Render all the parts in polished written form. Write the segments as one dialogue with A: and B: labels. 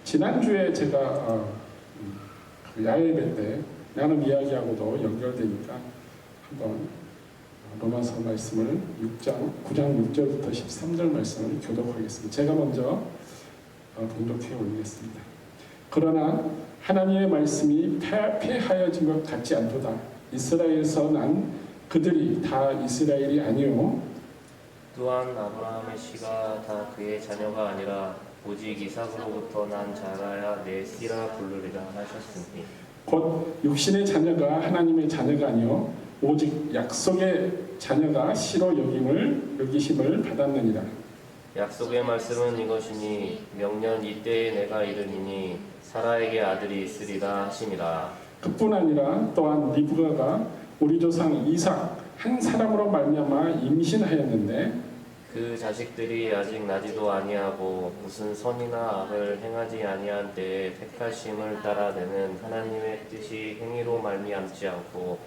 A: 지난주에 제가 그 야외예배 때 나눔 이야기하고도 연결되니까 한번 로마서 말씀을 9장 6절부터 13절 말씀을 교독하겠습니다. 제가 먼저 봉독해 올리겠습니다. 그러나 하나님의 말씀이 폐하여진 것 같지 않도다. 이스라엘에서 난 그들이 다 이스라엘이 아니요
B: 또한 아브라함의 씨가 다 그의 자녀가 아니라 오직 이삭으로부터 난 자라야 내 씨라 부르리라 하셨으니
A: 곧 육신의 자녀가 하나님의 자녀가 아니요 오직 약속의 자녀가 씨로 여기심을 받았느니라.
B: 약속의 말씀은 이것이니 명년 이때에 내가 이르니니 사라에게 아들이 있으리라 하시니라.
A: 그뿐 아니라 또한 리브가가 우리 조상 이삭 한 사람으로 말미암아 임신하였는데
B: 그 자식들이 아직 나지도 아니하고 무슨 선이나 악을 행하지 아니한 때에 택하심을 따라 내는 하나님의 뜻이 행위로 말미암지 않고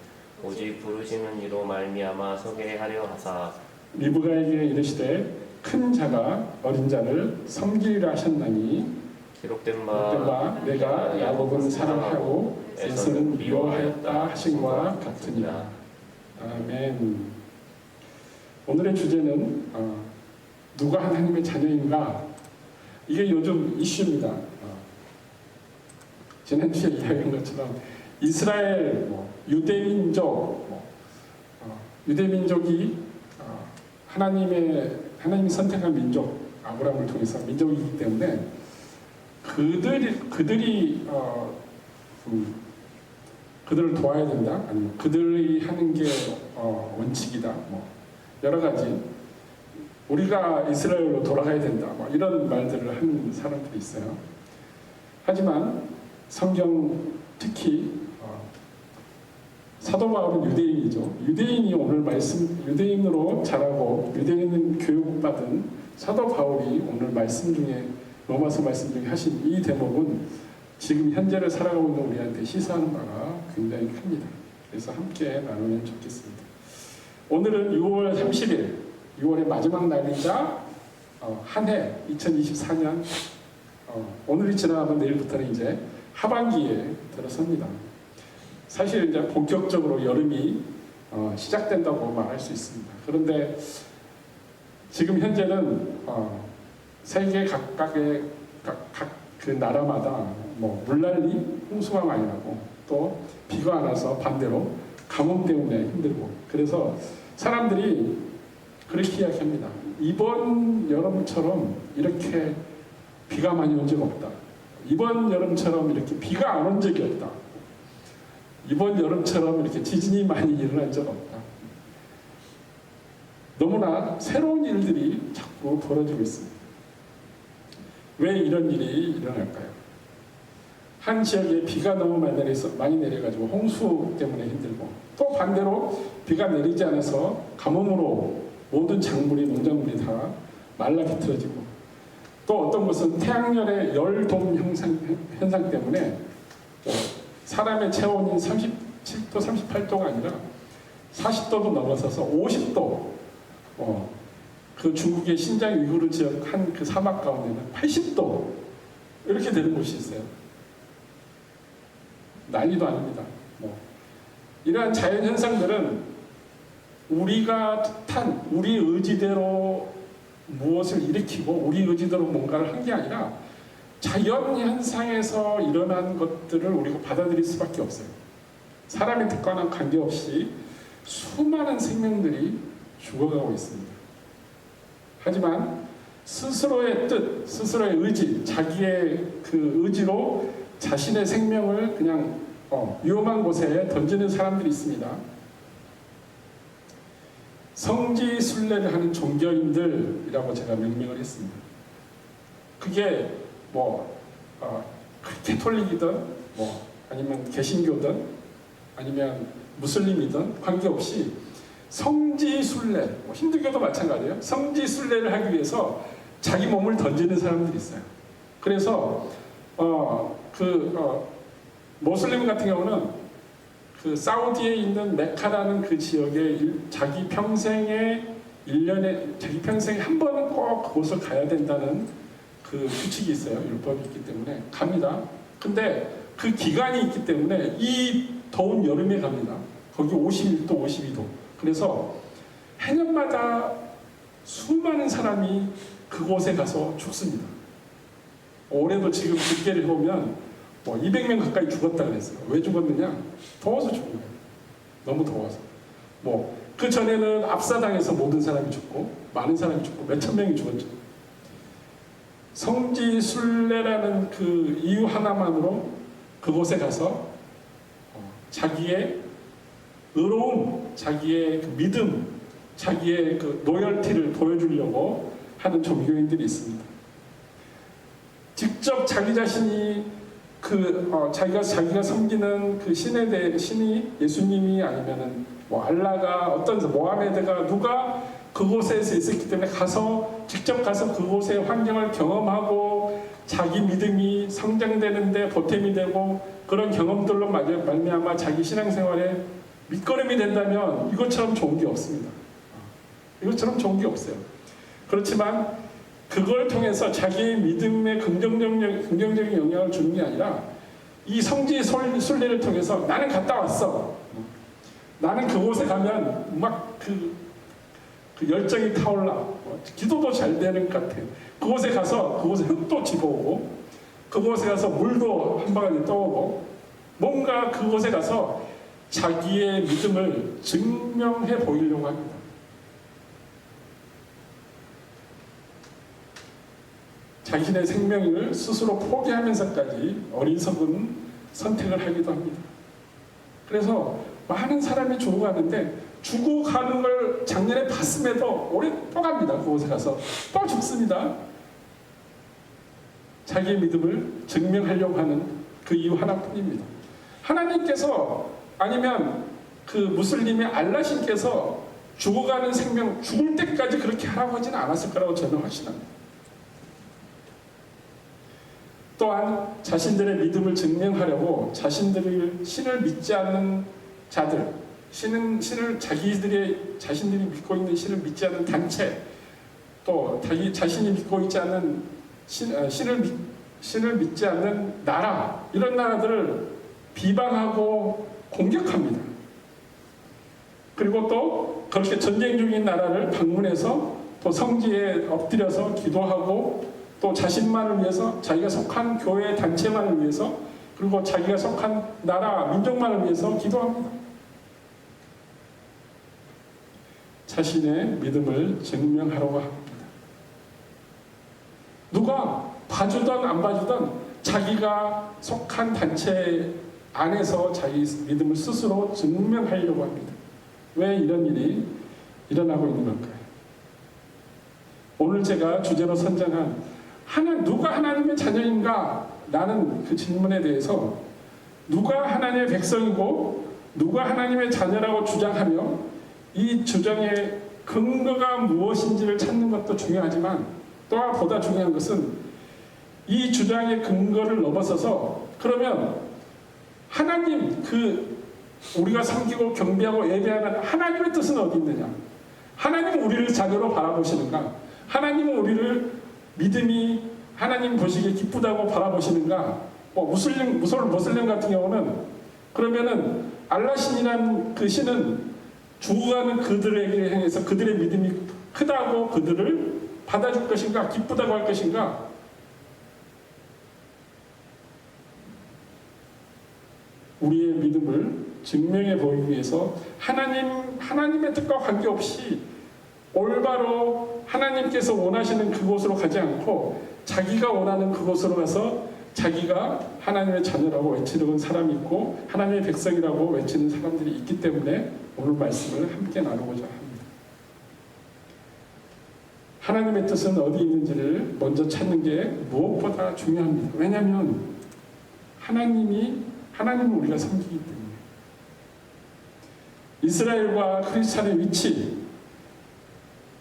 B: 오직 부르시는 이로 말미암아 서게 하려 하사
A: 리브가에게 이르시되 큰 자가 어린 자를 섬기리라 하셨나니
B: 기록된 바
A: 내가 야곱은 사랑하고 에서는 미워하였다 하신과 같으니라. 아멘. 오늘의 주제는 누가 하나님의 자녀인가? 이게 요즘 이슈입니다. 지난주에 이야기한 것처럼 이스라엘, 유대민족이 하나님이 선택한 민족, 아브라함을 통해서 민족이기 때문에 그들을 도와야 된다, 아니면 그들이 하는 게 원칙이다, 여러 가지 우리가 이스라엘로 돌아가야 된다, 이런 말들을 하는 사람들이 있어요. 하지만 성경 특히 사도 바울은 유대인이죠. 유대인이 오늘 유대인으로 자라고 유대인 교육받은 사도 바울이 오늘 말씀 중에 로마서 말씀 중에 하신 이 대목은 지금 현재를 살아가고 있는 우리한테 시사하는 바가 굉장히 큽니다. 그래서 함께 나누면 좋겠습니다. 오늘은 6월 30일, 6월의 마지막 날이자 한 해 2024년 오늘이 지나가면 내일부터는 이제 하반기에 들어섭니다. 사실 이제 본격적으로 여름이 시작된다고 말할 수 있습니다. 그런데 지금 현재는 세계 각각의 각 그 나라마다 물난리, 홍수가 많이 나고 또 비가 안 와서 반대로 가뭄 때문에 힘들고, 그래서 사람들이 그렇게 이야기합니다. 이번 여름처럼 이렇게 비가 많이 온 적 없다. 이번 여름처럼 이렇게 비가 안 온 적이 없다. 이번 여름처럼 이렇게 지진이 많이 일어난 적 없다. 너무나 새로운 일들이 자꾸 벌어지고 있습니다. 왜 이런 일이 일어날까요? 한 지역에 비가 너무 많이 내려가지고 홍수 때문에 힘들고, 또 반대로 비가 내리지 않아서 가뭄으로 모든 작물이, 농작물이 다 말라 비틀어지고, 또 어떤 곳은 태양열의 열돔 현상 때문에 사람의 체온이 37도, 38도가 아니라 40도도 넘어서서 50도, 그 중국의 신장 위구르 지역 한 그 사막 가운데는 80도 이렇게 되는 곳이 있어요. 난리도 아닙니다. 이러한 자연 현상들은 우리가 뜻한 우리 의지대로 무엇을 일으키고 우리 의지대로 뭔가를 한 게 아니라 자연 현상에서 일어난 것들을 우리가 받아들일 수밖에 없어요. 사람의 뜻과는 관계없이 수많은 생명들이 죽어가고 있습니다. 하지만 스스로의 뜻, 스스로의 의지, 자기의 그 의지로 자신의 생명을 그냥 위험한 곳에 던지는 사람들이 있습니다. 성지순례를 하는 종교인들이라고 제가 명명을 했습니다. 그게 캐톨릭이든 아니면 개신교든 아니면 무슬림이든 관계없이 성지순례, 힌두교도 마찬가지예요. 성지순례를 하기 위해서 자기 몸을 던지는 사람들이 있어요. 그래서 모슬림 같은 경우는 그 사우디에 있는 메카라는 그 지역에 자기 평생에 1년에 자기 평생에 한 번은 꼭 그곳을 가야 된다는 그 규칙이 있어요. 율법이 있기 때문에 갑니다. 근데 그 기간이 있기 때문에 이 더운 여름에 갑니다. 거기 51도, 52도. 그래서 해년마다 수많은 사람이 그곳에 가서 죽습니다. 올해도 지금 집계를 해보면 뭐 200명 가까이 죽었다 그랬어요. 왜 죽었느냐? 더워서 죽은 거예요. 너무 더워서. 뭐 그 전에는 압사당해서 모든 사람이 죽고 많은 사람이 죽고 몇천 명이 죽었죠. 성지순례라는 그 이유 하나만으로 그곳에 가서 자기의 의로움, 자기의 그 믿음, 자기의 그 로열티를 보여주려고 하는 종교인들이 있습니다. 직접 자기 자신이 자기가 섬기는 그 신이 예수님이 아니면은 뭐 알라가 어떤 모하메드가 누가 그곳에서 있었기 때문에 직접 가서 그곳의 환경을 경험하고 자기 믿음이 성장되는데 보탬이 되고 그런 경험들로 말미암아 자기 신앙생활에 밑거름이 된다면 이것처럼 좋은 게 없습니다. 이것처럼 좋은 게 없어요. 그렇지만 그걸 통해서 자기의 믿음에 긍정적인 영향을 주는 게 아니라 이 성지 순례를 통해서 나는 갔다 왔어. 나는 그곳에 가면 막 그 열정이 타올라. 기도도 잘 되는 것 같아. 그곳에 가서 그곳에 흙도 집어오고 그곳에 가서 물도 한 바가지 떠오고 뭔가 그곳에 가서 자기의 믿음을 증명해 보이려고 합니다. 자신의 생명을 스스로 포기하면서까지 어리석은 선택을 하기도 합니다. 그래서 많은 사람이 죽어가는데 죽어가는 걸 작년에 봤음에도 올해 또 갑니다. 그곳에 가서 또 죽습니다. 자기의 믿음을 증명하려고 하는 그 이유 하나뿐입니다. 하나님께서 아니면 그 무슬림의 알라신께서 죽어가는 생명, 죽을 때까지 그렇게 하라고 하지는 않았을 거라고 저는 확신합니다. 또한 자신들의 믿음을 증명하려고 신을 믿지 않는 자들, 자신들이 믿고 있는 신을 믿지 않는 단체, 또 자신이 믿고 있지 않는 신을 믿지 않는 나라, 이런 나라들을 비방하고 공격합니다. 그리고 또 그렇게 전쟁 중인 나라를 방문해서 또 성지에 엎드려서 기도하고 또 자신만을 위해서, 자기가 속한 교회 단체만을 위해서, 그리고 자기가 속한 나라, 민족만을 위해서 기도합니다. 자신의 믿음을 증명하려고 합니다. 누가 봐주던 안 봐주던 자기가 속한 단체 안에서 자기 믿음을 스스로 증명하려고 합니다. 왜 이런 일이 일어나고 있는 걸까요? 오늘 제가 주제로 선정한 누가 하나님의 자녀인가? 라는 그 질문에 대해서 누가 하나님의 백성이고 누가 하나님의 자녀라고 주장하며 이 주장의 근거가 무엇인지를 찾는 것도 중요하지만 또 보다 중요한 것은 이 주장의 근거를 넘어서서 그러면 하나님, 우리가 섬기고 경배하고 예배하는 하나님의 뜻은 어디 있느냐? 하나님은 우리를 자녀로 바라보시는가? 하나님은 우리를 믿음이 하나님 보시기에 기쁘다고 바라보시는가? 무슬림 같은 경우는 그러면은 알라신이라는 그 신은 죽어가는 그들에게 향해서 그들의 믿음이 크다고 그들을 받아줄 것인가? 기쁘다고 할 것인가? 우리의 믿음을 증명해 보이기 위해서 하나님의 뜻과 관계없이 올바로 하나님께서 원하시는 그곳으로 가지 않고 자기가 원하는 그곳으로 가서 자기가 하나님의 자녀라고 외치는 사람이 있고 하나님의 백성이라고 외치는 사람들이 있기 때문에 오늘 말씀을 함께 나누고자 합니다. 하나님의 뜻은 어디 있는지를 먼저 찾는 게 무엇보다 중요합니다. 왜냐하면 하나님은 우리가 섬기기 때문에. 이스라엘과 크리스찬의 위치,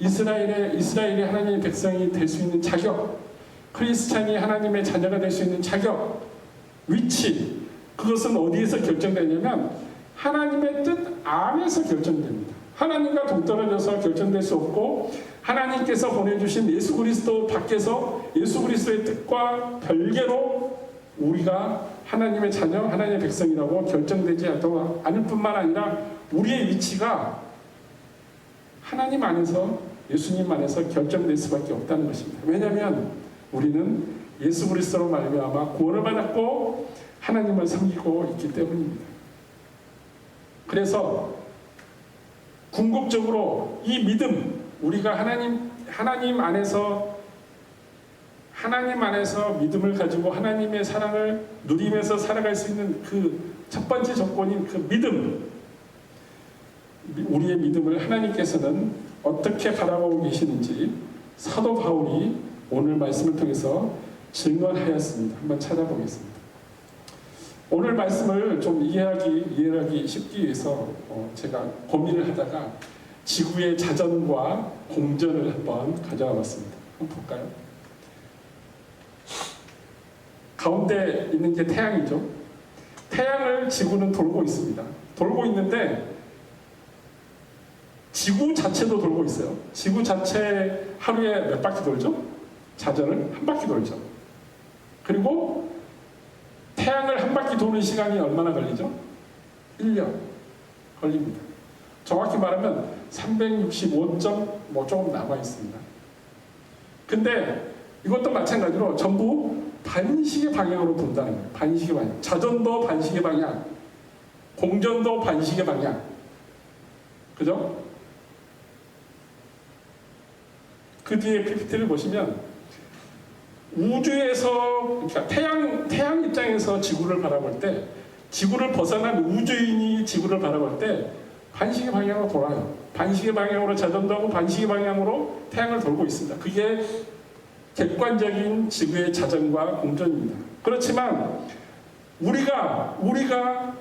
A: 이스라엘이 하나님의 백성이 될 수 있는 자격, 크리스찬이 하나님의 자녀가 될 수 있는 자격, 위치, 그것은 어디에서 결정되냐면 하나님의 뜻 안에서 결정됩니다. 하나님과 동떨어져서 결정될 수 없고 하나님께서 보내주신 예수 그리스도 밖에서 예수 그리스도의 뜻과 별개로 우리가 하나님의 자녀, 하나님의 백성이라고 결정되지 않을 뿐만 아니라 우리의 위치가 하나님 안에서, 예수님 안에서 결정될 수밖에 없다는 것입니다. 왜냐하면 우리는 예수 그리스도로 말미암아 구원을 받았고 하나님을 섬기고 있기 때문입니다. 그래서 궁극적으로 이 믿음, 우리가 하나님 안에서 믿음을 가지고 하나님의 사랑을 누리면서 살아갈 수 있는 그 첫 번째 조건인 그 믿음, 우리의 믿음을 하나님께서는 어떻게 바라보고 계시는지 사도 바울이 오늘 말씀을 통해서 증언하였습니다. 한번 찾아보겠습니다. 오늘 말씀을 좀 이해하기 쉽기 위해서 제가 고민을 하다가 지구의 자전과 공전을 한번 가져와 봤습니다. 한번 볼까요? 가운데 있는 게 태양이죠. 태양을 지구는 돌고 있습니다. 돌고 있는데 지구 자체도 돌고 있어요. 지구 자체 하루에 몇 바퀴 돌죠? 자전을 한 바퀴 돌죠. 그리고 태양을 한 바퀴 도는 시간이 얼마나 걸리죠? 1년 걸립니다. 정확히 말하면 365점 조금 남아 있습니다. 근데 이것도 마찬가지로 전부 반시계 방향으로 돈다는 거예요. 반시계 방향. 자전도 반시계 방향, 공전도 반시계 방향. 그죠? 그 뒤에 PPT를 보시면 우주에서, 그러니까 태양 입장에서 지구를 바라볼 때, 지구를 벗어난 우주인이 지구를 바라볼 때 반시계 방향으로 돌아요. 반시계 방향으로 자전도 하고 반시계 방향으로 태양을 돌고 있습니다. 그게 객관적인 지구의 자전과 공전입니다. 그렇지만 우리가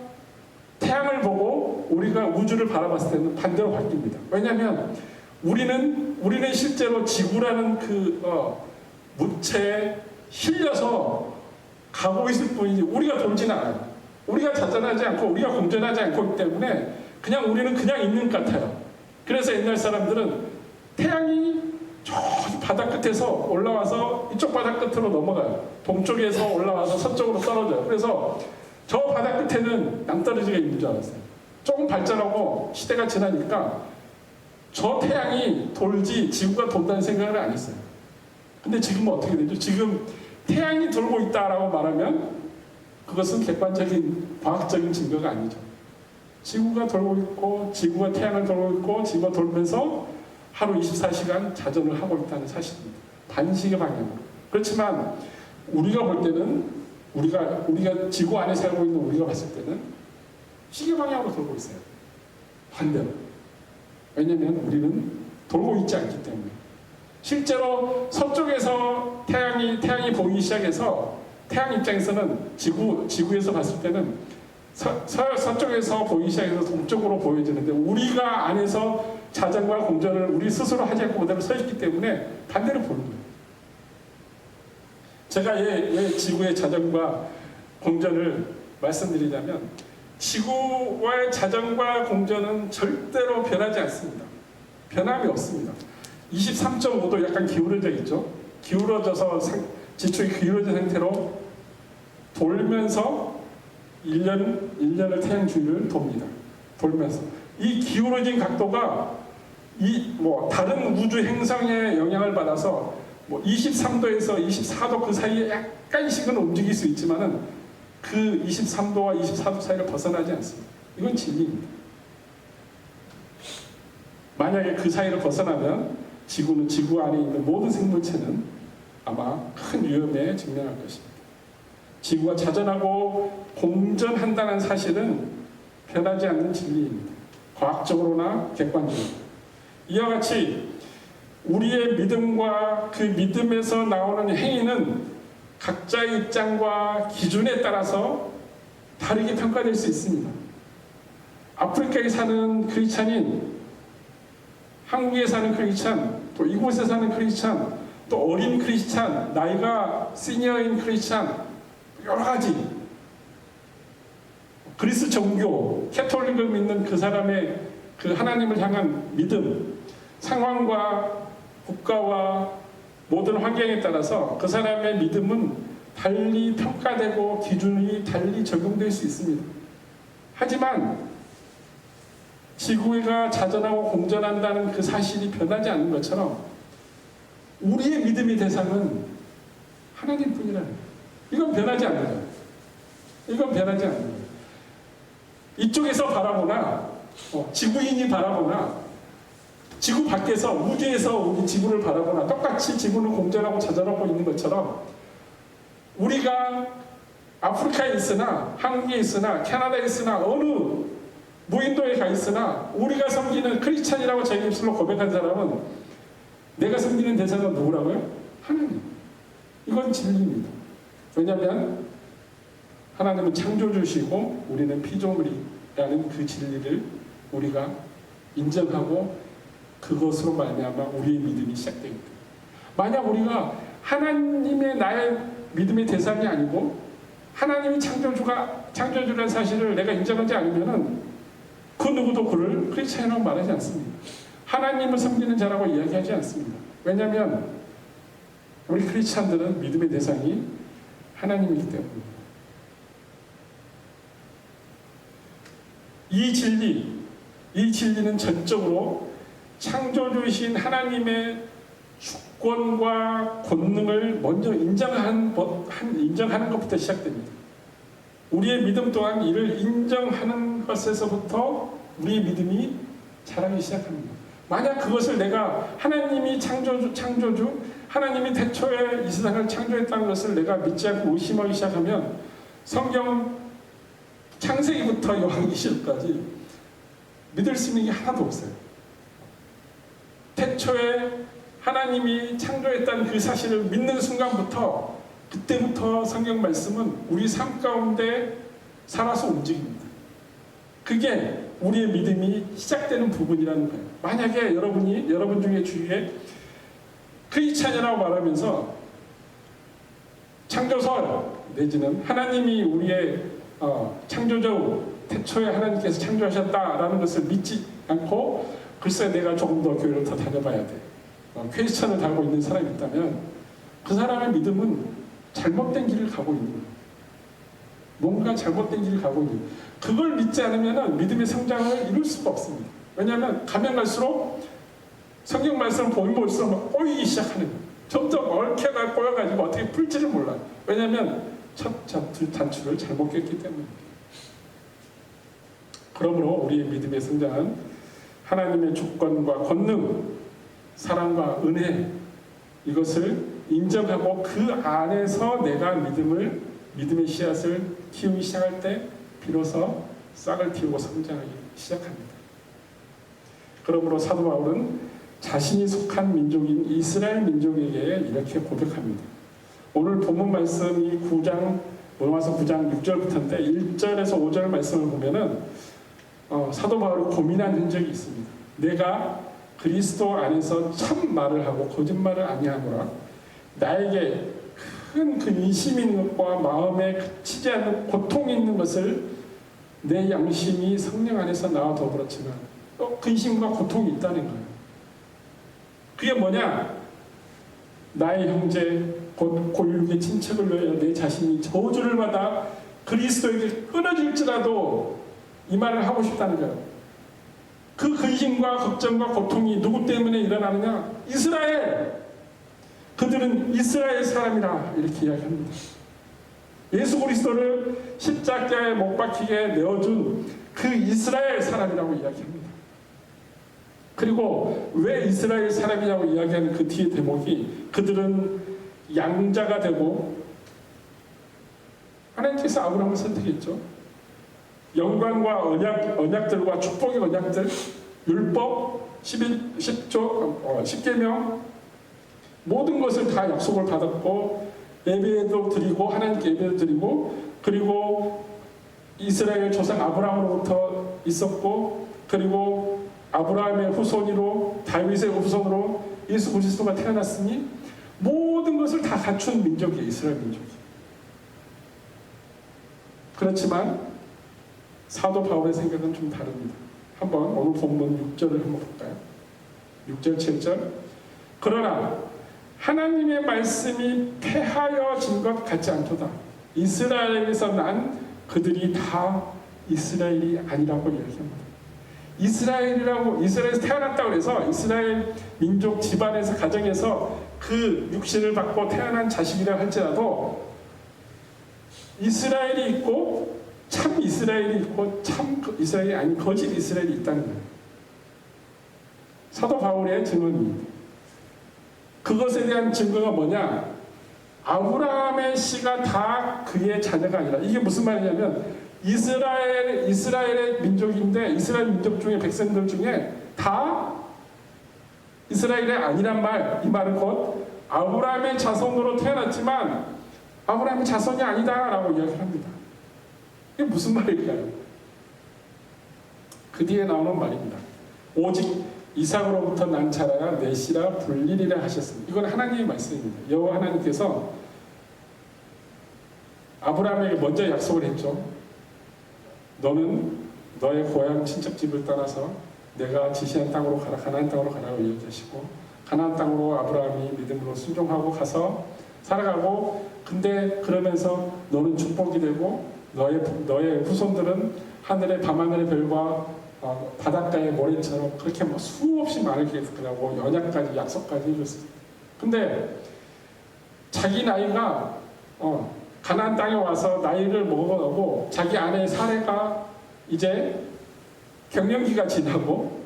A: 태양을 보고 우리가 우주를 바라봤을 때는 반대로 바뀝니다. 왜냐하면 우리는 실제로 지구라는 무체에 실려서 가고 있을 뿐이지 우리가 돌지는 않아요. 우리가 자전하지 않고 우리가 공전하지 않고 있기 때문에 우리는 그냥 있는 것 같아요. 그래서 옛날 사람들은 태양이 저기 바다 끝에서 올라와서 이쪽 바다 끝으로 넘어가요. 동쪽에서 올라와서 서쪽으로 떨어져요. 그래서 저 바다 끝에는 낭떠러지가 있는 줄 알았어요. 조금 발전하고 시대가 지나니까 저 태양이 돌지 지구가 돈다는 생각을 안 했어요. 근데 지금은 어떻게 되죠? 지금 태양이 돌고 있다라고 말하면 그것은 객관적인 과학적인 증거가 아니죠. 지구가 돌고 있고 지구가 태양을 돌고 있고 지구가 돌면서 하루 24시간 자전을 하고 있다는 사실입니다. 반시계 방향으로. 그렇지만 우리가 볼 때는 우리가 지구 안에 살고 있는 우리가 봤을 때는 시계 방향으로 돌고 있어요. 반대로. 왜냐하면 우리는 돌고 있지 않기 때문에. 실제로 서쪽에서 태양이 보이기 시작해서 태양 입장에서는 지구에서 봤을 때는 서쪽에서 보이기 시작해서 동쪽으로 보여지는데 우리가 안에서 자전과 공전을 우리 스스로 하지 않고 그대로 서 있기 때문에 반대로 보는 거예요. 제가 왜 지구의 자전과 공전을 말씀드리냐면 지구와의 자전과 공전은 절대로 변하지 않습니다. 변함이 없습니다. 23.5도 약간 기울어져 있죠. 기울어져서 지축이 기울어진 상태로 돌면서 1년을 태양 주위를 돕니다. 돌면서 이 기울어진 각도가 다른 우주 행성의 영향을 받아서 23도에서 24도 그 사이에 약간씩은 움직일 수 있지만은 그 23도와 24도 사이를 벗어나지 않습니다. 이건 진리입니다. 만약에 그 사이를 벗어나면 지구 안에 있는 모든 생물체는 아마 큰 위험에 직면할 것입니다. 지구가 자전하고 공전한다는 사실은 변하지 않는 진리입니다. 과학적으로나 객관적으로. 이와 같이 우리의 믿음과 그 믿음에서 나오는 행위는 각자의 입장과 기준에 따라서 다르게 평가될 수 있습니다. 아프리카에 사는 크리스찬인, 한국에 사는 크리스찬, 또 이곳에 사는 크리스찬, 또 어린 크리스찬, 나이가 시니어인 크리스찬, 여러 가지 그리스 정교, 캐톨릭을 믿는 그 사람의 그 하나님을 향한 믿음, 상황과 국가와 모든 환경에 따라서 그 사람의 믿음은 달리 평가되고 기준이 달리 적용될 수 있습니다. 하지만 지구가 자전하고 공전한다는 그 사실이 변하지 않는 것처럼 우리의 믿음의 대상은 하나님뿐이라는 거예요. 이건 변하지 않는 거예요. 이건 변하지 않는 거예요. 이쪽에서 바라보나 지구인이 바라보나 지구 밖에서 우주에서 우리 지구를 바라보나 똑같이 지구는 공전하고 자전하고 있는 것처럼 우리가 아프리카에 있으나 한국에 있으나 캐나다에 있으나 어느 무인도에 가 있으나 우리가 섬기는 크리스찬이라고 자기 입술로 고백한 사람은 내가 섬기는 대상은 누구라고요? 하나님. 이건 진리입니다. 왜냐하면 하나님은 창조주시고 우리는 피조물이라는 그 진리를 우리가 인정하고 그것으로 말미암아 우리의 믿음이 시작됩니다. 만약 우리가 하나님의 나의 믿음의 대상이 아니고 하나님이 창조주라는 사실을 내가 인정하지 않으면은 그 누구도 그를 크리스찬이라고 말하지 않습니다. 하나님을 섬기는 자라고 이야기하지 않습니다. 왜냐하면 우리 크리스찬들은 믿음의 대상이 하나님이기 때문입니다. 이 진리는 전적으로 창조주이신 하나님의 주권과 권능을 먼저 인정하는 것부터 시작됩니다. 우리의 믿음 또한 이를 인정하는 것에서부터 우리의 믿음이 자라기 시작합니다. 만약 그것을 내가 하나님이 창조주, 하나님이 태초에 이 세상을 창조했다는 것을 내가 믿지 않고 의심하기 시작하면 성경 창세기부터 요한계시록까지 믿을 수 있는 게 하나도 없어요. 태초에 하나님이 창조했다는 그 사실을 믿는 순간부터 그때부터 성경 말씀은 우리 삶 가운데 살아서 움직입니다. 그게 우리의 믿음이 시작되는 부분이라는 거예요. 만약에 여러분 중에 주위에 크리스찬이라고 말하면서 창조설 내지는 하나님이 우리의 창조주 태초에 하나님께서 창조하셨다라는 것을 믿지 않고 글쎄 내가 조금 더 교회를 더 다녀봐야 돼. 크리스찬을 달고 있는 사람이 있다면 그 사람의 믿음은 잘못된 길을 가고 있는 거예요. 뭔가 잘못된 길을 가고 있는 거예요. 그걸 믿지 않으면 믿음의 성장을 이룰 수가 없습니다. 왜냐하면 가면 갈수록 성경 말씀을 보면 볼수록 꼬이기 시작하는 거예요. 점점 얽혀가 꼬여가지고 어떻게 풀지를 몰라요. 왜냐하면 첫 단추를 잘못 꼈기 때문입니다. 그러므로 우리의 믿음의 성장은 하나님의 주권과 권능, 사랑과 은혜 이것을 인정하고 그 안에서 내가 믿음의 씨앗을 키우기 시작할 때 비로소 싹을 틔우고 성장하기 시작합니다. 그러므로 사도 바울은 자신이 속한 민족인 이스라엘 민족에게 이렇게 고백합니다. 오늘 본문 말씀이 로마서 9장 6절부터인데 1절에서 5절 말씀을 보면은 사도 바울이 고민한 흔적이 있습니다. 내가 그리스도 안에서 참 말을 하고 거짓말을 아니하노라. 나에게 큰 근심이 있는 것과 마음에 그치지 않는 고통이 있는 것을 내 양심이 성령 안에서 나와 더불었지만 또 근심과 고통이 있다는 거예요. 그게 뭐냐? 나의 형제 곧 골육의 친척을 위하여 내 자신이 저주를 받아 그리스도에게 끊어질지라도 이 말을 하고 싶다는 거예요. 그 근심과 걱정과 고통이 누구 때문에 일어나느냐? 이스라엘! 그들은 이스라엘 사람이라 이렇게 이야기합니다. 예수 그리스도를 십자가에 못 박히게 내어준 그 이스라엘 사람이라고 이야기합니다. 그리고 왜 이스라엘 사람이라고 이야기하는 그 뒤에 대목이 그들은 양자가 되고 하나님께서 아브라함을 선택했죠. 영광과 언약들과 축복의 언약들, 율법, 10조, 10계명 모든 것을 다 약속을 받았고 예배도 드리고 하나님께 예배도 드리고 그리고 이스라엘 조상 아브라함으로부터 있었고 그리고 아브라함의 후손으로 다윗의 후손으로 예수 그리스도가 태어났으니 모든 것을 다 갖춘 민족이에요. 이스라엘 민족이. 그렇지만 사도 바울의 생각은 좀 다릅니다. 한번 오늘 본문 6절을 한번 볼까요? 6절 7절 그러나 하나님의 말씀이 패하여진 것 같지 않도다. 이스라엘에서 난 그들이 다 이스라엘이 아니라고 이야기합니다. 이스라엘에서 태어났다고 해서 이스라엘 민족 집안에서 가정에서 그 육신을 받고 태어난 자식이라 할지라도 이스라엘이 있고 참 이스라엘이 있고 참 이스라엘이 아닌 거짓 이스라엘이 있다는 거예요. 사도 바울의 증언입니다. 그것에 대한 증거가 뭐냐? 아브라함의 씨가 다 그의 자녀가 아니라, 이게 무슨 말이냐면 이스라엘의 민족인데 이스라엘 민족 중에 백성들 중에 다 이스라엘이 아니란 말, 이 말은 곧 아브라함의 자손으로 태어났지만 아브라함의 자손이 아니다라고 이야기를 합니다. 이게 무슨 말일까요? 그 뒤에 나오는 말입니다. 오직 이삭으로부터 난 자라야 내 씨라 불리리라 하셨습니다. 이건 하나님의 말씀입니다. 여호와 하나님께서 아브라함에게 먼저 약속을 했죠. 너는 너의 고향 친척집을 떠나서 내가 지시한 땅으로 가라, 가나안 땅으로 가라고 이야기하시고, 가나안 땅으로 아브라함이 믿음으로 순종하고 가서 살아가고, 근데 그러면서 너는 축복이 되고 너의 후손들은 하늘의 밤하늘의 별과 바닷가의 모래처럼 그렇게 뭐 수없이 많게 되고 연약까지 약속까지 해줬어요. 근데 자기 나이가 가나안 땅에 와서 나이를 먹어가고 자기 아내 사례가 이제 갱년기가 지나고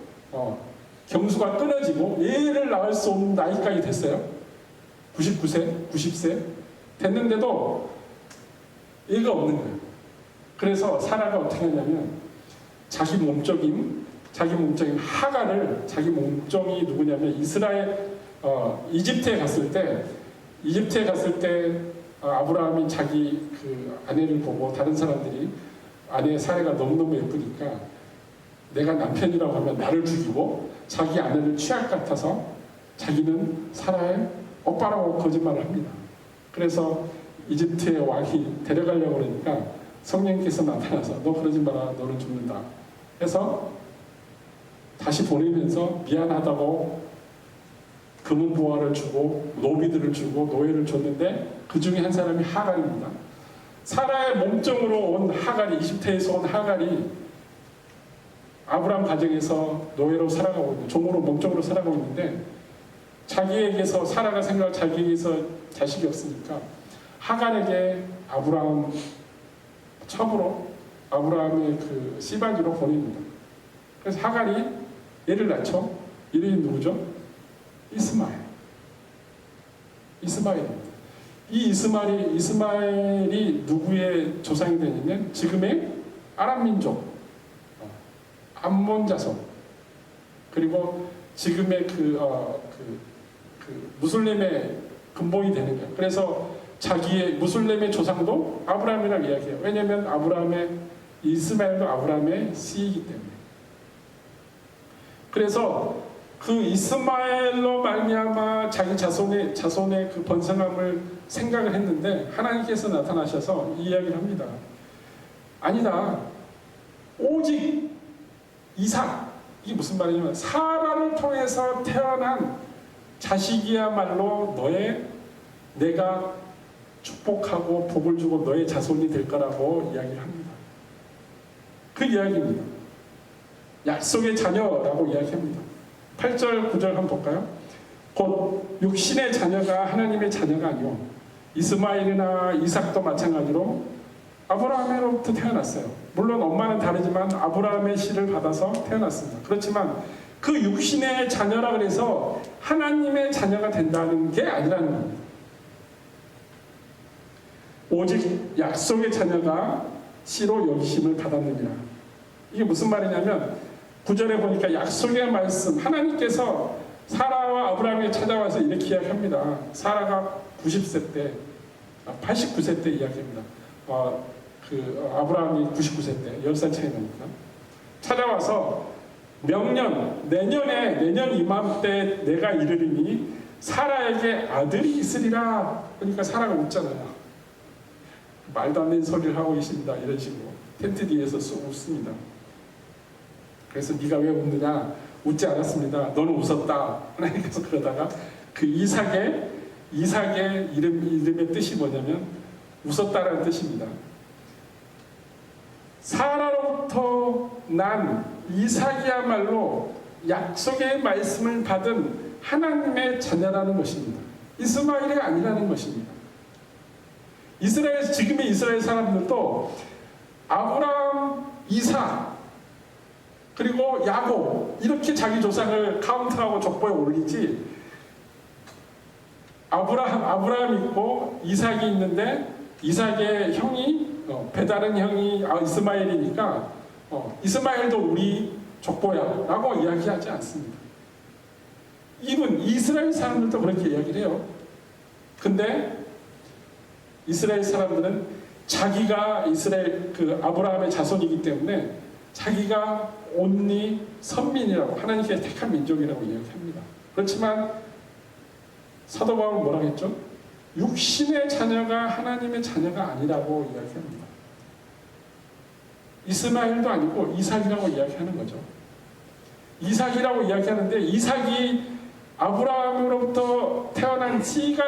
A: 경수가 끊어지고 애를 낳을 수 없는 나이까지 됐어요. 99세, 90세 됐는데도 애가 없는 거예요. 그래서 사라가 어떻게 하냐면 자기 몸종인 하가를, 자기 몸종이 누구냐면 이집트에 갔을 때 아브라함이 자기 그 아내를 보고 다른 사람들이 아내의 사례가 너무너무 예쁘니까 내가 남편이라고 하면 나를 죽이고 자기 아내를 취할 것 같아서 자기는 사라의 오빠라고 거짓말을 합니다. 그래서 이집트의 왕이 데려가려고 그러니까 성령께서 나타나서 너 그러지 마라, 너는 죽는다 해서 다시 보내면서 미안하다고 금은 보화를 주고 노비들을 주고 노예를 줬는데 그 중에 한 사람이 하갈입니다. 사라의 몸종으로 온 하갈이, 이집트에서 온 하갈이 아브라함 가정에서 노예로 살아가고 있는, 종으로 몸종으로 살아가고 있는데 자기에게서 사라가 생각할 자기에게서 자식이 없으니까 하갈에게 아브라함 첩으로 아브라함의 그 씨바지로 보냅니다. 그래서 하갈이 얘를 낳죠. 이름이 누구죠? 이스마엘입니다. 이 이스마엘이 누구의 조상이 되냐면 지금의 아람 민족, 암몬 자손, 그리고 지금의 무슬림의 근본이 되는 거예요. 그래서 자기의 무슬림의 조상도 아브라함이라고 이야기해요. 왜냐하면 이스마엘도 아브라함의 씨이기 때문에. 그래서 그 이스마엘로 말미암아 자기 자손의 그 번성함을 생각을 했는데 하나님께서 나타나셔서 이 이야기를 합니다. 아니다. 오직 이삭. 이게 무슨 말이냐면 사라를 통해서 태어난 자식이야말로 내가 축복하고 복을 주고 너의 자손이 될 거라고 이야기를 합니다. 그 이야기입니다. 약속의 자녀라고 이야기합니다. 8절, 9절 한번 볼까요? 곧 육신의 자녀가 하나님의 자녀가 아니오 이스마엘이나 이삭도 마찬가지로 아브라함으로부터 태어났어요. 물론 엄마는 다르지만 아브라함의 씨를 받아서 태어났습니다. 그렇지만 그 육신의 자녀라 그래서 하나님의 자녀가 된다는 게 아니라는 겁니다. 오직 약속의 자녀가 씨로 여기심을 받았느니라. 이게 무슨 말이냐면 9절에 보니까 약속의 말씀, 하나님께서 사라와 아브라함이 찾아와서 이렇게 이야기합니다. 사라가 90세 때, 89세 때 이야기합니다. 아브라함이 99세 때, 10살 차이 나니까. 찾아와서 내년 이맘때 내가 이르리니 사라에게 아들이 있으리라. 그러니까 사라가 웃잖아요. 말도 안 되는 소리를 하고 계십니다. 이런 식으로. 텐트 뒤에서 쑥 웃습니다. 그래서 네가 왜 웃느냐? 웃지 않았습니다. 너는 웃었다. 하나님께서 그러다가 그 이삭의 이름의 뜻이 뭐냐면 웃었다라는 뜻입니다. 사라로부터 난 이삭이야말로 약속의 말씀을 받은 하나님의 자녀라는 것입니다. 이스마엘이 아니라는 것입니다. 지금의 이스라엘 사람들도 아브라함, 이삭, 그리고 야곱 이렇게 자기 조상을 카운트하고 족보에 올리지, 아브라함 있고 이삭이 있는데 이삭의 형이 배다른 형이 이스마엘이니까 이스마엘도 우리 족보야 라고 이야기하지 않습니다. 이스라엘 사람들도 그렇게 이야기를 해요. 근데 이스라엘 사람들은 자기가 아브라함의 자손이기 때문에 자기가 온리 선민이라고, 하나님께 택한 민족이라고 이야기합니다. 그렇지만 사도 바울은 뭐라고 했죠? 육신의 자녀가 하나님의 자녀가 아니라고 이야기합니다. 이스마엘도 아니고 이삭이라고 이야기하는 거죠. 이삭이라고 이야기하는데, 이삭이 아브라함으로부터 태어난 씨가,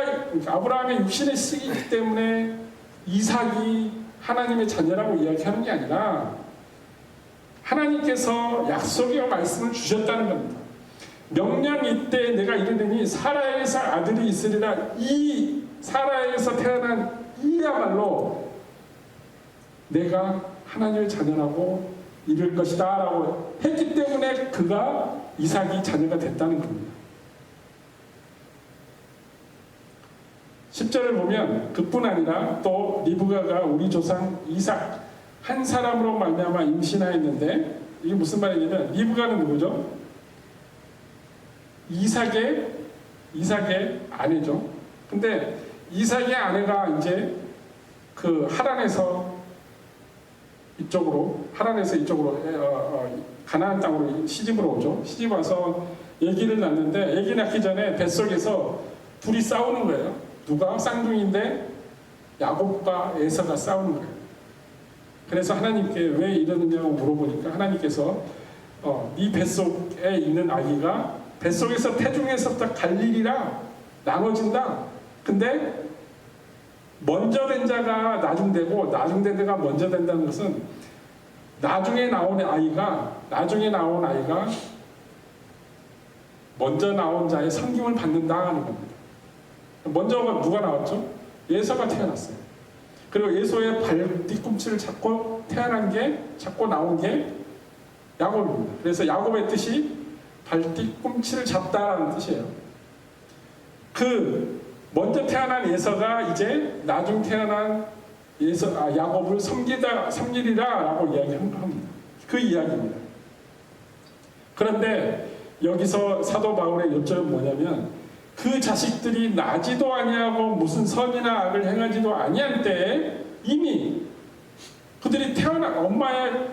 A: 아브라함의 육신의 씨이기 때문에 이삭이 하나님의 자녀라고 이야기하는 게 아니라 하나님께서 약속의 말씀을 주셨다는 겁니다. 명령 이때 내가 이르노니 사라에서 아들이 있으리라. 이 사라에서 태어난 이야말로 내가 하나님의 자녀라고 이룰 것이다 라고 했기 때문에 이삭이 자녀가 됐다는 겁니다. 10절을 보면 그뿐 아니라 또 리브가가 우리 조상 이삭 한 사람으로 말미암아 임신하였는데, 이게 무슨 말이냐면 리브가는 누구죠? 이삭의 아내죠. 근데 이삭의 아내가 이제 하란에서 이쪽으로 가나안 땅으로 시집으로 오죠. 시집 와서 아기를 낳는데, 아기 낳기 전에 뱃속에서 둘이 싸우는 거예요. 누가? 쌍둥이인데 야곱과 에서가 싸우는 거예요. 그래서 하나님께 왜 이러느냐고 물어보니까 하나님께서 네 뱃속에 있는 아기가 뱃속에서 태중에서부터 갈릴이라 나눠진다. 근데 먼저 된 자가 나중되고 나중된 자가 먼저 된다는 것은 나중에 나온 아이가 먼저 나온 자의 섬김을 받는다 하는 겁니다. 먼저가 누가 나왔죠? 예서가 태어났어요. 그리고 예서의 발 뒤꿈치를 잡고 나온 게 야곱입니다. 그래서 야곱의 뜻이 발 뒤꿈치를 잡다라는 뜻이에요. 먼저 태어난 예서가 이제 나중 태어난 야곱을 섬기리라 라고 이야기한 겁니다. 그 이야기입니다. 그런데 여기서 사도 바울의 요점은 뭐냐면, 그 자식들이 나지도 아니하고 무슨 선이나 악을 행하지도 아니한 때에 이미 그들이 엄마의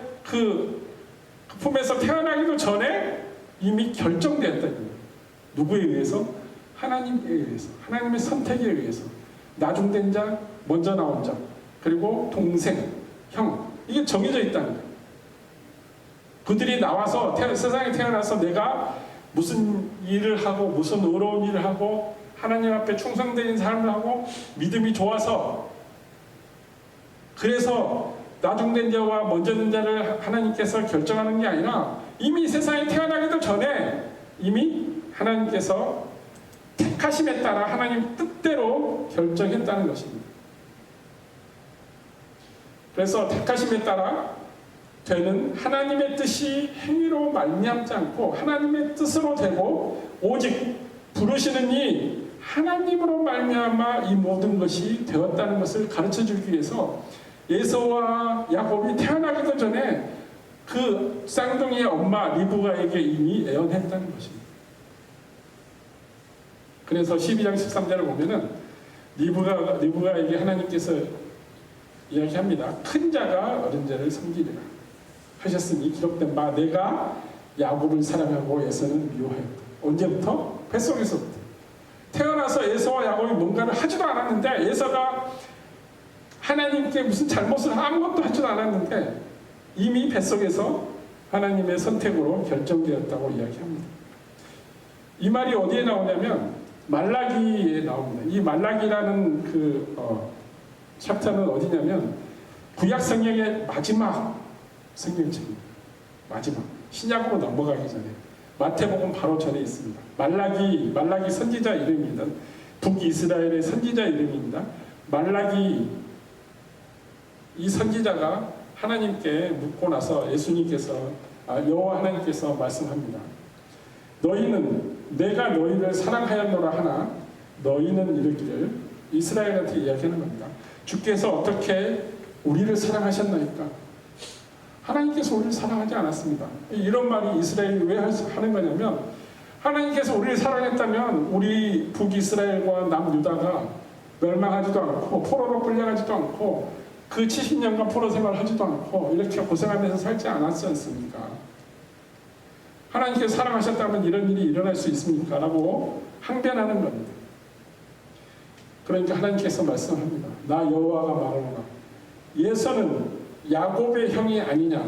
A: 품에서 태어나기도 전에 이미 결정되었다. 누구에 의해서? 하나님에 의해서, 하나님의 선택에 의해서. 나중된 자, 먼저 나온 자, 그리고 동생, 형, 이게 정해져 있다는 거예요. 그들이 나와서 세상에 태어나서 내가 무슨 일을 하고 무슨 의로운 일을 하고 하나님 앞에 충성되는 삶을 하고 믿음이 좋아서, 그래서 나중된 자와 먼저 된 자를 하나님께서 결정하는 게 아니라 이미 세상에 태어나기도 전에 이미 하나님께서 택하심에 따라 하나님 뜻대로 결정했다는 것입니다. 그래서 택하심에 따라 되는 하나님의 뜻이 행위로 말미암지 않고 하나님의 뜻으로 되고, 오직 부르시는 이 하나님으로 말미암아 이 모든 것이 되었다는 것을 가르쳐주기 위해서 에서와 야곱이 태어나기도 전에 그 쌍둥이의 엄마 리브가에게 이미 예언했다는 것입니다. 그래서 12장 13절을 보면은 리브가에게 하나님께서 이야기합니다. 큰 자가 어린 자를 섬기리라 하셨으니 기록된 바 내가 야곱을 사랑하고 에서는 미워하였다. 언제부터? 뱃속에서부터. 태어나서 에서와 야곱이 뭔가를 하지도 않았는데, 에서가 하나님께 무슨 잘못을 아무것도 하지도 않았는데 이미 뱃속에서 하나님의 선택으로 결정되었다고 이야기합니다. 이 말이 어디에 나오냐면 말라기에 나옵니다. 이 말라기라는 챕터는 어디냐면 구약 성경의 마지막 성경책입니다. 마지막 신약으로 넘어가기 전에 마태복음 바로 전에 있습니다. 말라기 선지자 이름입니다. 북이스라엘의 선지자 이름입니다. 말라기 이 선지자가 하나님께 묻고 나서 여호와 하나님께서 말씀합니다. 너희는 내가 너희를 사랑하였노라 하나 너희는 이르기를 이스라엘한테 이야기하는 겁니다. 주께서 어떻게 우리를 사랑하셨나이까? 하나님께서 우리를 사랑하지 않았습니다. 이런 말이 이스라엘이 왜 하는 거냐면 하나님께서 우리를 사랑했다면 우리 북이스라엘과 남유다가 멸망하지도 않고 포로로 끌려가지도 않고 그 70년간 포로 생활하지도 않고 이렇게 고생하면서 살지 않았지 않습니까? 하나님께서 사랑하셨다면 이런 일이 일어날 수 있습니까? 라고 항변하는 겁니다. 그러니까 하나님께서 말씀합니다. 나 여호와가 말하노라. 예서는 야곱의 형이 아니냐.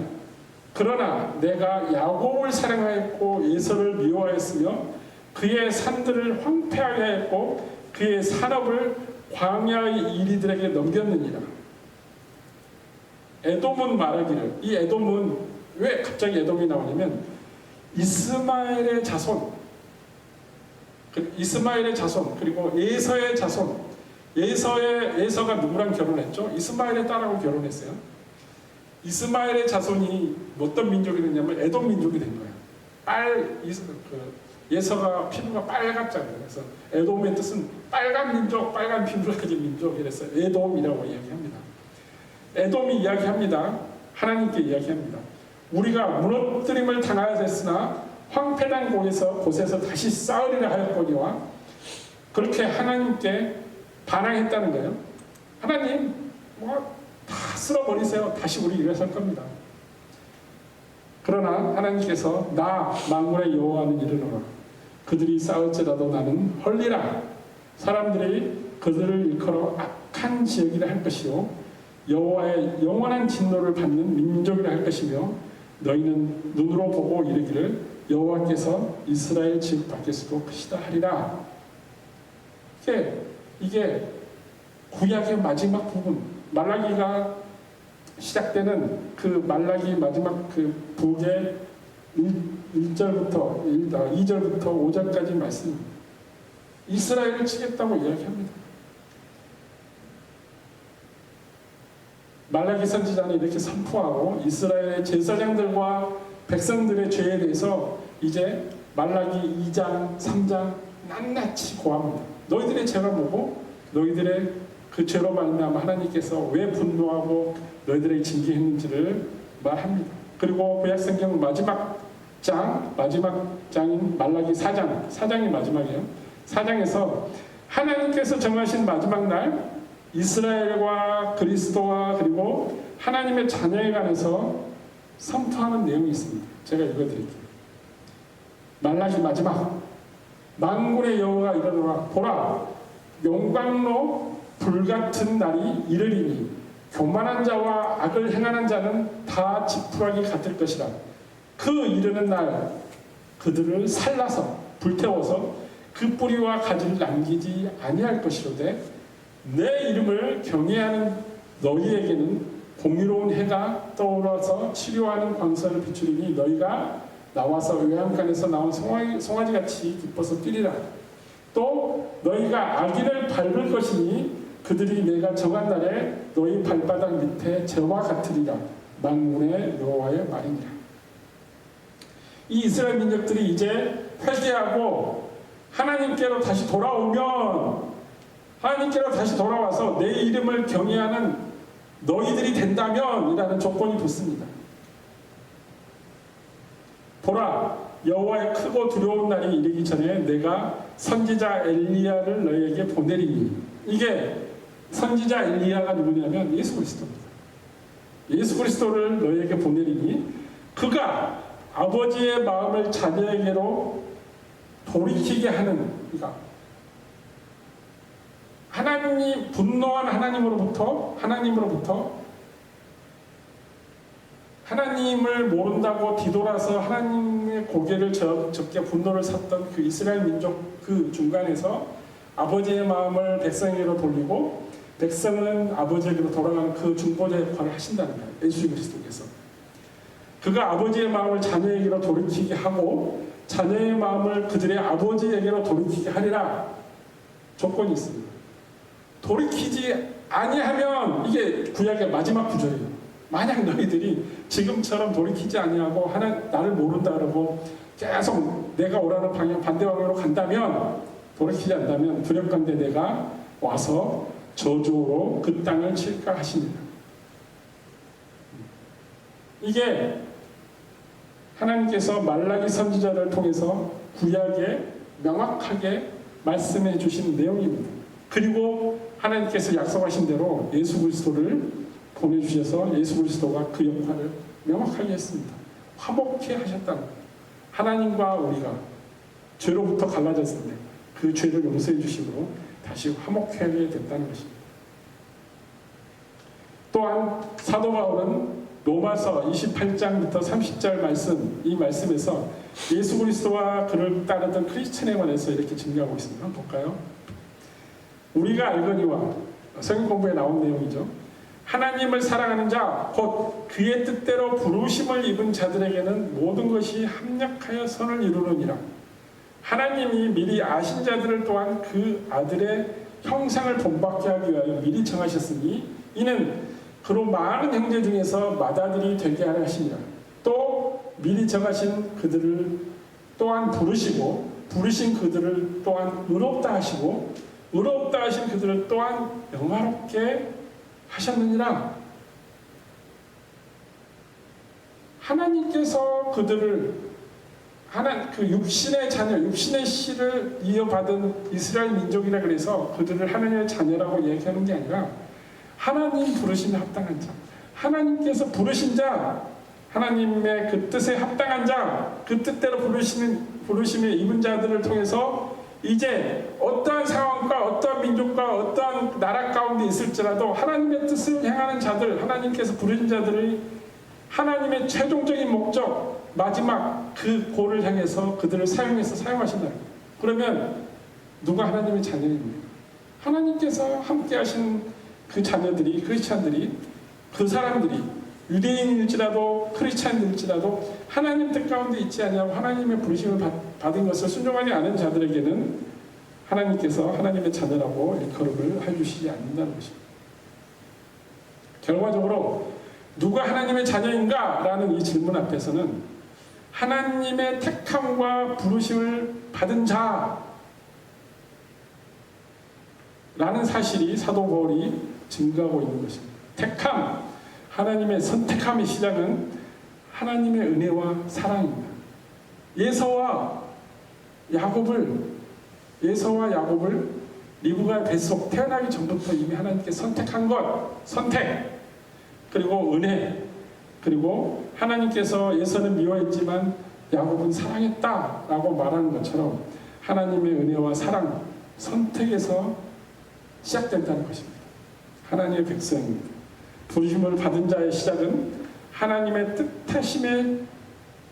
A: 그러나 내가 야곱을 사랑하였고 예서를 미워하였으며 그의 산들을 황폐하게 하였고 그의 산업을 광야의 이리들에게 넘겼느니라. 에돔은 말하기를, 이 에돔은 왜 갑자기 에돔이 나오냐면 이스마엘의 자손 그리고 예서의 자손, 예서가 누구랑 결혼했죠? 이스마엘의 딸하고 결혼했어요. 이스마엘의 자손이 어떤 민족이 됐냐면 에돔 민족이 된 거예요. 예서가 피부가 빨갛잖아요. 그래서 에돔의 뜻은 빨간 민족, 빨간 피부를 가진 민족, 이래서 에돔이라고 이야기합니다. 에돔이 이야기합니다. 하나님께 이야기합니다. 우리가 무너뜨림을 당하여 됐으나 황폐한 곳에서 다시 쌓으리라 하였거니와 그렇게 하나님께 반항했다는 거예요. 하나님 다 쓸어버리세요. 다시 우리 일어설 겁니다. 그러나 하나님께서 나 만군의 여호와는 이르노라. 그들이 쌓을지라도 나는 헐리라. 사람들이 그들을 일컬어 악한 지역이라 할 것이요 여호와의 영원한 진노를 받는 민족이라 할 것이며 너희는 눈으로 보고 이르기를 여호와께서 이스라엘 집 밖에서도 크시다 하리라. 이게 구약의 마지막 부분, 말라기가 시작되는 그 말라기 마지막 그 북의 2절부터 5절까지 말씀, 이스라엘을 치겠다고 이야기합니다. 말라기 선지자는 이렇게 선포하고 이스라엘의 제사장들과 백성들의 죄에 대해서 이제 말라기 2장, 3장 낱낱이 고합니다. 너희들의 죄가 뭐고 너희들의 그 죄로 말미암아 하나님께서 왜 분노하고 너희들에게 징계했는지를 말합니다. 그리고 구약성경 마지막 장인 말라기 4장이 마지막이에요. 4장에서 하나님께서 정하신 마지막 날 이스라엘과 그리스도와 그리고 하나님의 자녀에 관해서 선포하는 내용이 있습니다. 제가 읽어드릴게요. 말라기 마지막, 만군의 여호와가 이르노라. 보라, 영광로 불같은 날이 이르리니 교만한 자와 악을 행하는 자는 다 지푸라기 같을 것이라. 그 이르는 날 그들을 살라서 불태워서 그 뿌리와 가지를 남기지 아니할 것이로되 내 이름을 경외하는 너희에게는 공의로운 해가 떠오르서 치료하는 광선을 비추리니 너희가 나와서 외양간에서 나온 송아지같이 기뻐서 뛰리라. 또 너희가 악인을 밟을 것이니 그들이 내가 정한 날에 너희 발바닥 밑에 재와 같으리라. 만군의 여호와의 말이니라. 이 이스라엘 민족들이 이제 회개하고 하나님께로 다시 돌아와서 내 이름을 경외하는 너희들이 된다면 이라는 조건이 붙습니다. 보라, 여호와의 크고 두려운 날이 이르기 전에 내가 선지자 엘리야를 너희에게 보내리니. 이게 선지자 엘리야가 누구냐면 예수 그리스도입니다. 예수 그리스도를 너희에게 보내리니 그가 아버지의 마음을 자녀에게로 돌이키게 하는, 그러니까 분노한 하나님으로부터 하나님을 모른다고 뒤돌아서 하나님의 고개를 적게 분노를 샀던 그 이스라엘 민족 그 중간에서 아버지의 마음을 백성에게로 돌리고 백성은 아버지에게로 돌아가는 그 중보자 역할을 하신다는 거예요. 예수 그리스도께서. 그가 아버지의 마음을 자녀에게로 돌이키게 하고 자녀의 마음을 그들의 아버지에게로 돌이키게 하리라. 조건이 있습니다. 돌이키지 아니하면, 이게 구약의 마지막 구절이에요. 만약 너희들이 지금처럼 돌이키지 아니하고 나를 모른다 그러고 계속 내가 오라는 방향 반대 방향으로 간다면, 돌이키지 않다면 두렵건대 내가 와서 저주로 그 땅을 칠까 하시니라. 이게 하나님께서 말라기 선지자를 통해서 구약에 명확하게 말씀해 주신 내용입니다. 그리고 하나님께서 약속하신 대로 예수 그리스도를 보내주셔서 예수 그리스도가 그 역할을 명확하게 했습니다. 화목케 하셨다는 거예요. 하나님과 우리가 죄로부터 갈라졌을 때 그 죄를 용서해 주심으로 다시 화목하게 됐다는 것입니다. 또한 사도 바울은 로마서 28장부터 30절 말씀, 이 말씀에서 예수 그리스도와 그를 따르던 크리스천에 관해서 이렇게 증거하고 있습니다. 한번 볼까요? 우리가 알거니와, 성경 공부에 나온 내용이죠. 하나님을 사랑하는 자, 곧 그의 뜻대로 부르심을 입은 자들에게는 모든 것이 합력하여 선을 이루느니라. 하나님이 미리 아신 자들을 또한 그 아들의 형상을 본받게 하기 위하여 미리 정하셨으니 이는 그로 많은 형제 중에서 맏아들이 되게 하려 하시니라. 또 미리 정하신 그들을 또한 부르시고 부르신 그들을 또한 의롭다 하시고 의롭다 하신 그들을 또한 영화롭게 하셨느니라. 하나님께서 그들을 그 육신의 자녀, 육신의 씨를 이어받은 이스라엘 민족이라 그래서 그들을 하나님의 자녀라고 얘기하는 게 아니라 하나님 부르심에 합당한 자, 하나님께서 부르신 자, 하나님의 그 뜻에 합당한 자, 그 뜻대로 부르심에 입은 자들을 통해서 이제 어떠한 상황과 어떠한 민족과 어떠한 나라 가운데 있을지라도 하나님의 뜻을 행하는 자들, 하나님께서 부르신 자들이 하나님의 최종적인 목적, 마지막 그 고를 향해서 그들을 사용하신다는 거예요. 그러면 누가 하나님의 자녀입니까? 하나님께서 함께 하신 그 자녀들이, 크리스찬들이, 그 사람들이 유대인일지라도 크리스찬일지라도 하나님 뜻 가운데 있지 아니하고 하나님의 부르심을 받은 것을 순종하지 않은 자들에게는 하나님께서 하나님의 자녀라고 일컬음을 해주시지 않는다는 것입니다. 결과적으로 누가 하나님의 자녀인가? 라는 이 질문 앞에서는 하나님의 택함과 부르심을 받은 자 라는 사실이 사도 바울이 증거하고 있는 것입니다. 택함, 하나님의 선택함의 시작은 하나님의 은혜와 사랑입니다. 예서와 야곱을 리브가의 뱃속 태어나기 전부터 이미 하나님께 선택한 것, 선택, 그리고 은혜, 그리고 하나님께서 예서는 미워했지만 야곱은 사랑했다라고 말하는 것처럼 하나님의 은혜와 사랑, 선택에서 시작된다는 것입니다. 하나님의 백성입니다. 부르심을 받은 자의 시작은 하나님의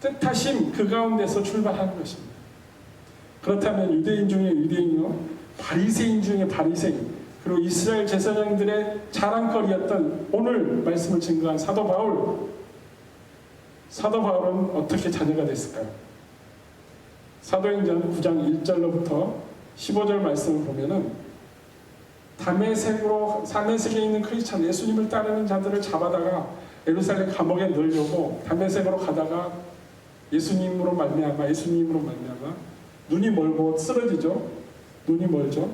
A: 뜻하심 그 가운데서 출발하는 것입니다. 그렇다면 유대인 중에 유대인이요, 바리새인 중에 바리새인, 그리고 이스라엘 제사장들의 자랑거리였던 오늘 말씀을 증거한 사도 바울은 어떻게 자녀가 됐을까요? 사도행전 9장 1절로부터 15절 말씀을 보면은 다메섹에 있는 크리스찬 예수님을 따르는 자들을 잡아다가 예루살렘 감옥에 넣으려고 다메섹으로 가다가 예수님으로 말미암아 눈이 멀고 쓰러지죠. 눈이 멀죠.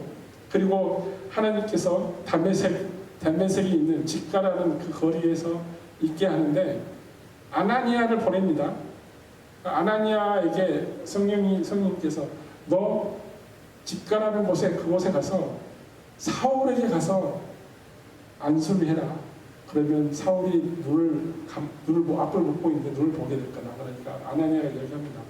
A: 그리고 하나님께서 다메섹에 있는 집가라는 그 거리에서 있게 하는데 아나니아를 보냅니다. 아나니아에게 성령님께서 너 집가라는 그곳에 가서 사울에게 가서 안수를 해라. 그러면 사울이 앞을 못 보이는데 눈을 보게 될 거다. 그러니까 아나니아가 얘기합니다.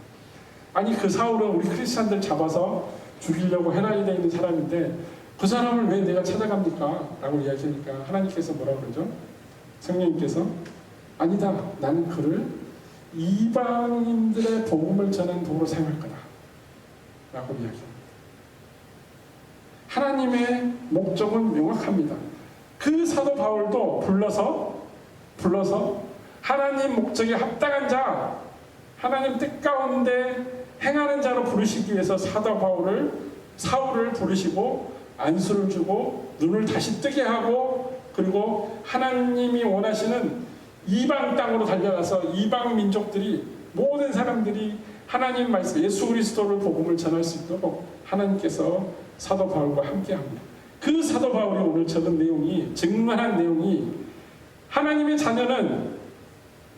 A: 아니 그 사울은 우리 크리스찬들 잡아서 죽이려고 헤라이에 있는 사람인데 그 사람을 왜 내가 찾아갑니까? 라고 이야기하니까 하나님께서 뭐라고 그러죠? 성령님께서 아니다. 나는 그를 이방인들의 복음을 전하는 도구로 사용할 거다. 라고 이야기합니다. 하나님의 목적은 명확합니다. 그 사도 바울도 불러서 하나님 목적에 합당한 자, 하나님 뜻 가운데 행하는 자로 부르시기 위해서 사울을 부르시고 안수를 주고 눈을 다시 뜨게 하고, 그리고 하나님이 원하시는 이방 땅으로 달려가서 이방 민족들이, 모든 사람들이 하나님 말씀 예수 그리스도를 복음을 전할 수 있도록 하나님께서 사도 바울과 함께합니다. 그 사도 바울이 오늘 적은 내용이, 증언한 내용이, 하나님의 자녀는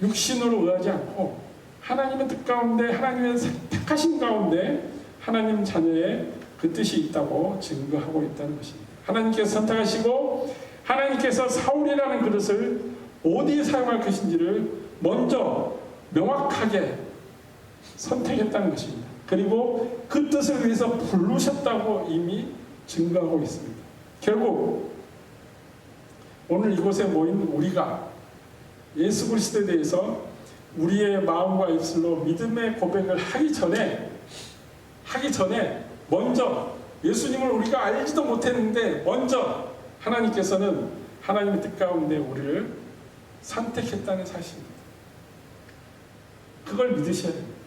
A: 육신으로 의하지 않고 하나님의 뜻 가운데, 하나님의 택하신 가운데 하나님 자녀의 그 뜻이 있다고 증거하고 있다는 것입니다. 하나님께서 선택하시고 하나님께서 사울이라는 그릇을 어디에 사용할 것인지를 먼저 명확하게 선택했다는 것입니다. 그리고 그 뜻을 위해서 부르셨다고 이미 증거하고 있습니다. 결국 오늘 이곳에 모인 우리가 예수 그리스도에 대해서 우리의 마음과 입술로 믿음의 고백을 하기 전에 먼저 예수님을 우리가 알지도 못했는데 먼저 하나님께서는 하나님의 뜻 가운데 우리를 선택했다는 사실입니다. 그걸 믿으셔야 됩니다.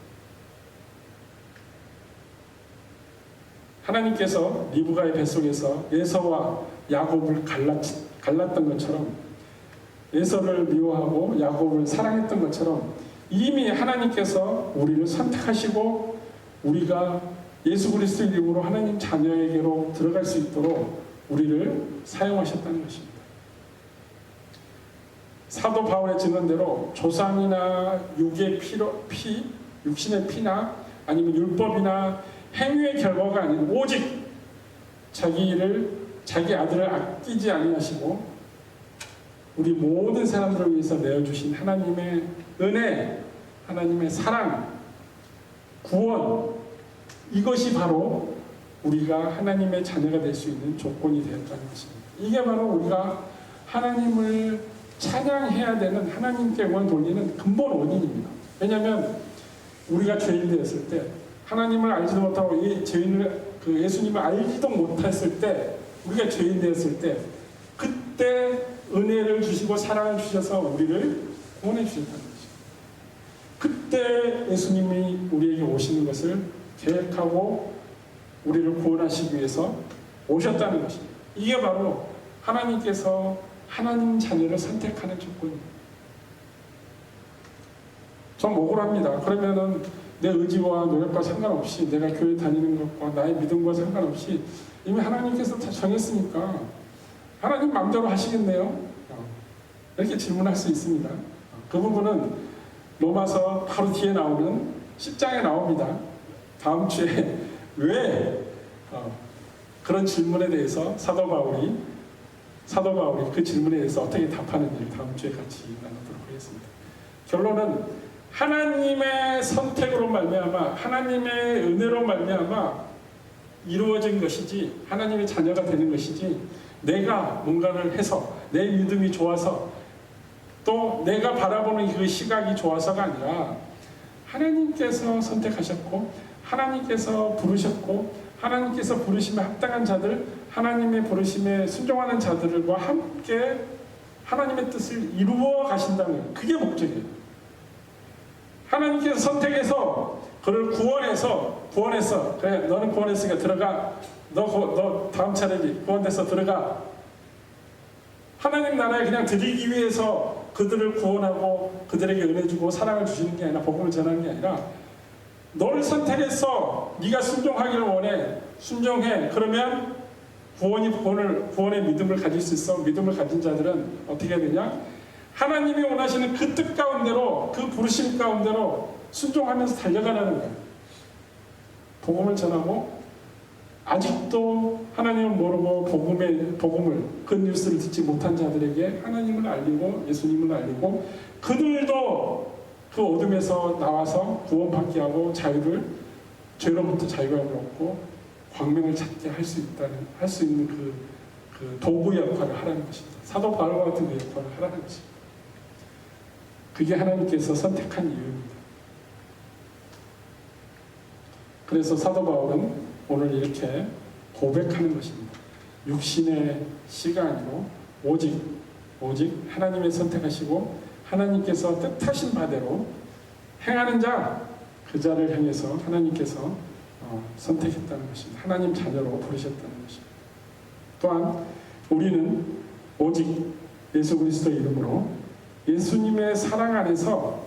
A: 하나님께서 리브가의 뱃속에서 에서와 야곱을 갈랐던 것처럼, 에서를 미워하고 야곱을 사랑했던 것처럼 이미 하나님께서 우리를 선택하시고 우리가 예수 그리스도의 이름으로 하나님 자녀에게로 들어갈 수 있도록 우리를 사용하셨다는 것입니다. 사도 바울의 증언대로 조상이나 육신의 피나 아니면 율법이나 행위의 결과가 아닌 오직 자기 아들을 아끼지 아니하시고 우리 모든 사람들을 위해서 내어주신 하나님의 은혜, 하나님의 사랑, 구원, 이것이 바로 우리가 하나님의 자녀가 될 수 있는 조건이 되었다는 것입니다. 이게 바로 우리가 하나님을 찬양해야 되는, 하나님께 영광을 돌리는 근본 원인입니다. 왜냐하면 우리가 죄인 되었을 때, 하나님을 알지도 못하고 예수님을 알지도 못했을 때, 우리가 죄인 되었을 때, 그때 은혜를 주시고 사랑을 주셔서 우리를 구원해 주셨다는 것입니다. 그때 예수님이 우리에게 오시는 것을 계획하고 우리를 구원하시기 위해서 오셨다는 것입니다. 이게 바로 하나님께서 하나님 자녀를 선택하는 조건입니다. 좀 억울합니다. 그러면은 내 의지와 노력과 상관없이, 내가 교회 다니는 것과 나의 믿음과 상관없이 이미 하나님께서 다 정했으니까 하나님 마음대로 하시겠네요? 이렇게 질문할 수 있습니다. 그 부분은 로마서 바로 뒤에 나오는 10장에 나옵니다. 다음 주에 왜 그런 질문에 대해서 사도 바울이 그 질문에 대해서 어떻게 답하는지 다음 주에 같이 나누도록 하겠습니다. 결론은 하나님의 선택으로 말미암아, 하나님의 은혜로 말미암아 이루어진 것이지, 하나님의 자녀가 되는 것이지, 내가 뭔가를 해서 내 믿음이 좋아서 또 내가 바라보는 그 시각이 좋아서가 아니라 하나님께서 선택하셨고 하나님께서 부르셨고 하나님께서 부르심에 합당한 자들, 하나님의 부르심에 순종하는 자들과 함께 하나님의 뜻을 이루어 가신다는, 그게 목적이에요. 하나님께서 선택해서 그를 구원해서 그래, 너는 구원했으니까 들어가, 너 다음 차례지 구원돼서 들어가. 하나님 나라에 그냥 드리기 위해서 그들을 구원하고 그들에게 은혜 주고 사랑을 주시는 게 아니라, 복음을 전하는 게 아니라, 너를 선택해서 네가 순종하기를 원해, 순종해. 그러면 구원의 믿음을 가질 수 있어. 믿음을 가진 자들은 어떻게 해야 되냐? 하나님이 원하시는 그 뜻 가운데로, 그 부르심 가운데로 순종하면서 달려가라는 거예요. 복음을 전하고, 아직도 하나님을 모르고 복음을, 그 뉴스를 듣지 못한 자들에게 하나님을 알리고 예수님을 알리고, 그들도 그 어둠에서 나와서 구원받게 하고 죄로부터 자유를 얻고 광명을 찾게 할 수 있는 그, 도구 역할을 하라는 것입니다. 사도 바울과 같은 그 역할을 하라는 것입니다. 그게 하나님께서 선택한 이유입니다. 그래서 사도 바울은 오늘 이렇게 고백하는 것입니다. 육신의 씨가 아니고 오직 하나님의 선택하시고 하나님께서 뜻하신 바대로 행하는 자, 그 자를 향해서 하나님께서 선택했다는 것입니다. 하나님 자녀로 부르셨다는 것입니다. 또한 우리는 오직 예수 그리스도의 이름으로 예수님의 사랑 안에서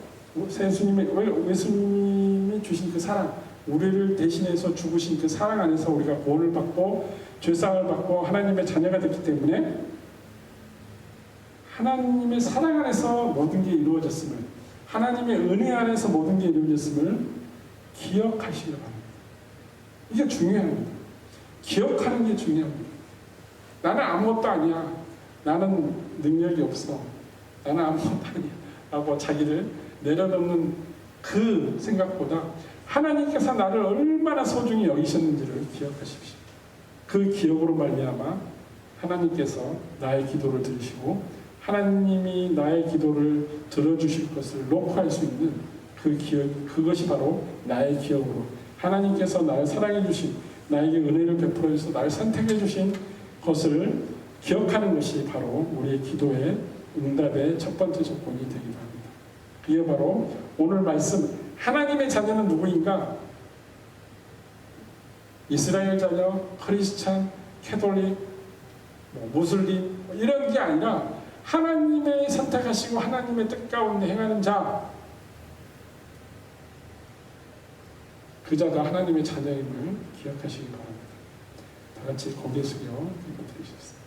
A: 예수님이 주신 그 사랑, 우리를 대신해서 죽으신 그 사랑 안에서 우리가 구원을 받고 죄사함을 받고 하나님의 자녀가 됐기 때문에 하나님의 사랑 안에서 모든 게 이루어졌음을, 하나님의 은혜 안에서 모든 게 이루어졌음을 기억하시기 바랍니다. 이게 중요합니다. 기억하는 게 중요합니다. 나는 아무것도 아니야. 나는 능력이 없어. 나는 아무것도 아니야. 라고 자기를 내려놓는 그 생각보다 하나님께서 나를 얼마나 소중히 여기셨는지를 기억하십시오. 그 기억으로 말미암아 하나님께서 나의 기도를 들으시고 하나님이 나의 기도를 들어주실 것을 녹화할 수 있는 그 기억, 그것이 바로 나의 기억으로 하나님께서 나를 사랑해 주신, 나에게 은혜를 베풀어 주셔서 나를 선택해 주신 것을 기억하는 것이 바로 우리의 기도의 응답의 첫 번째 조건이 되기도 합니다. 그게 바로 오늘 말씀, 하나님의 자녀는 누구인가? 이스라엘 자녀, 크리스찬, 캐톨릭, 무슬림 이런 게 아니라 하나님의 선택하시고 하나님의 뜻 가운데 행하는 자, 그 자가 하나님의 자녀임을 기억하시기 바랍니다. 다 같이 고개 숙여 기도드리겠습니다.